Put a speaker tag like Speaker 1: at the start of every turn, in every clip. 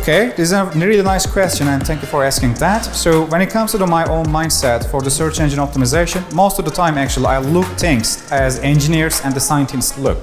Speaker 1: Okay, this is a really nice question and thank you for asking that. So when it comes to my own mindset for the search engine optimization, most of the time actually I look things as engineers and the scientists look.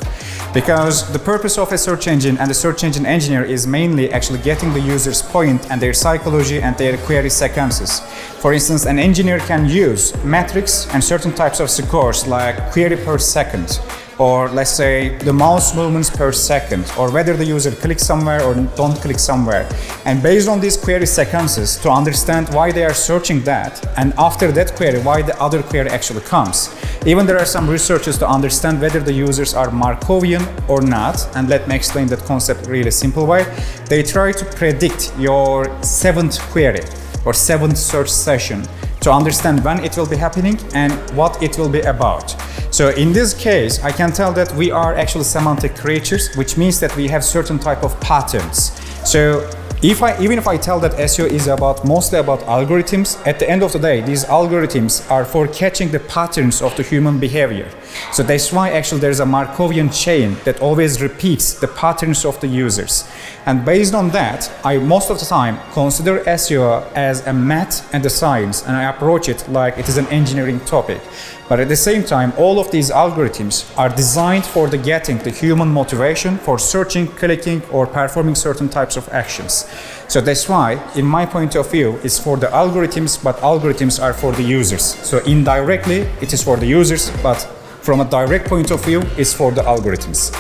Speaker 1: Because the purpose of a search engine and the search engine engineer is mainly actually getting the user's point and their psychology and their query sequences. For instance, an engineer can use metrics and certain types of scores like query per second, or let's say the mouse movements per second, or whether the user clicks somewhere or don't click somewhere. And based on these query sequences, to understand why they are searching that, and after that query, why the other query actually comes. Even there are some researchers to understand whether the users are Markovian or not, and let me explain that concept really simple way. They try to predict your 7th query or 7th search session to understand when it will be happening and what it will be about. So in this case, I can tell that we are actually semantic creatures, which means that we have certain type of patterns. So even if I tell that SEO is mostly about algorithms, at the end of the day, these algorithms are for catching the patterns of the human behavior. So that's why actually there's a Markovian chain that always repeats the patterns of the users. And based on that, I most of the time consider SEO as a math and a science, and I approach it like it is an engineering topic. But at the same time, all of these algorithms are designed for getting the human motivation for searching, clicking, or performing certain types of actions. So that's why, in my point of view, it's for the algorithms, but algorithms are for the users. So indirectly, it is for the users, but from a direct point of view, it's for the algorithms.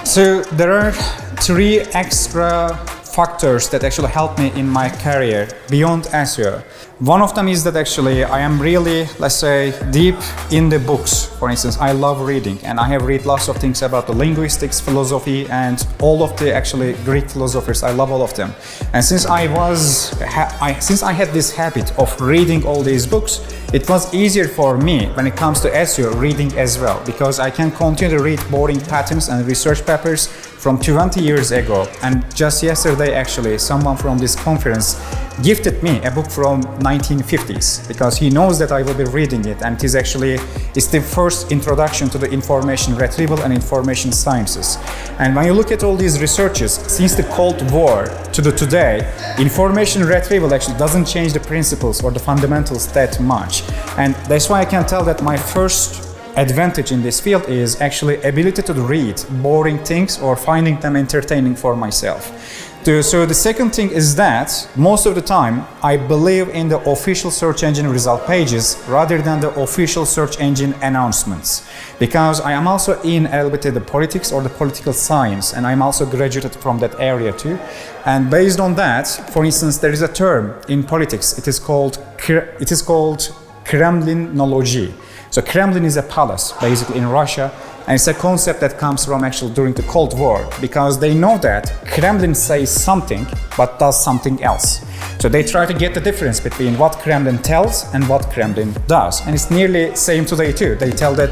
Speaker 1: So there are 3 extra factors that actually help me in my career beyond SEO. One of them is that actually I am really, let's say, deep in the books. For instance, I love reading and I have read lots of things about the linguistics, philosophy, and all of the actually Greek philosophers. I love all of them. And since I had this habit of reading all these books, it was easier for me when it comes to SEO reading as well, because I can continue to read boring patterns and research papers from 20 years ago. And just yesterday, actually, someone from this conference gifted me a book from 1950s because he knows that I will be reading it, and it's the first introduction to the information retrieval and information sciences. And when you look at all these researches, since the Cold War to today, information retrieval actually doesn't change the principles or the fundamentals that much. And that's why I can tell that my first advantage in this field is actually ability to read boring things or finding them entertaining for myself. So the second thing is that most of the time I believe in the official search engine result pages rather than the official search engine announcements, because I am also in a little bit the politics or the political science, and I'm also graduated from that area too. And based on that, for instance, there is a term in politics. It is called Kremlinology. So Kremlin is a palace basically in Russia, and it's a concept that comes from actually during the Cold War, because they know that Kremlin says something but does something else. So they try to get the difference between what Kremlin tells and what Kremlin does. And it's nearly same today too. They tell that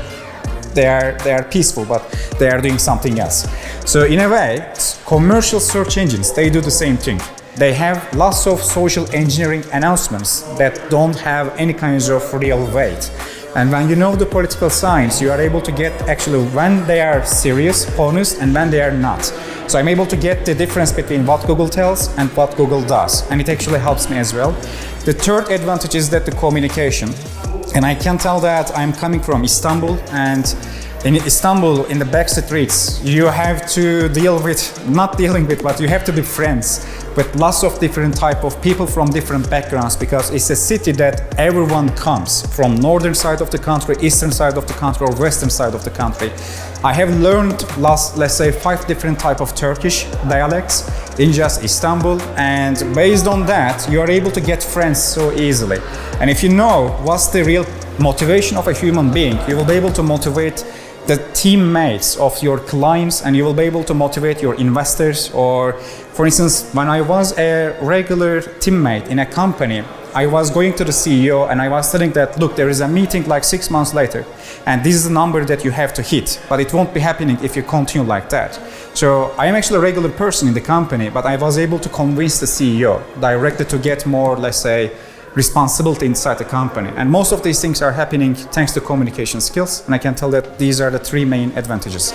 Speaker 1: they are peaceful, but they are doing something else. So in a way, commercial search engines, they do the same thing. They have lots of social engineering announcements that don't have any kinds of real weight. And when you know the political science, you are able to get actually when they are serious, honest, and when they are not. So I'm able to get the difference between what Google tells and what Google does. And it actually helps me as well. The third advantage is that the communication. And I can tell that I'm coming from Istanbul, and in Istanbul, in the back streets, you have to but you have to be friends with lots of different type of people from different backgrounds, because it's a city that everyone comes from northern side of the country, eastern side of the country, or western side of the country. I have learned let's say 5 different type of Turkish dialects in just Istanbul, and based on that, you are able to get friends so easily. And if you know what's the real motivation of a human being, you will be able to motivate the teammates of your clients, and you will be able to motivate your investors. Or for instance, when I was a regular teammate in a company, I was going to the CEO and I was telling that, look, there is a meeting like 6 months later, and this is the number that you have to hit, but it won't be happening if you continue like that. So I am actually a regular person in the company, but I was able to convince the CEO directly to get more, let's say, responsibility inside the company. And most of these things are happening thanks to communication skills, and I can tell that these are the 3 main advantages.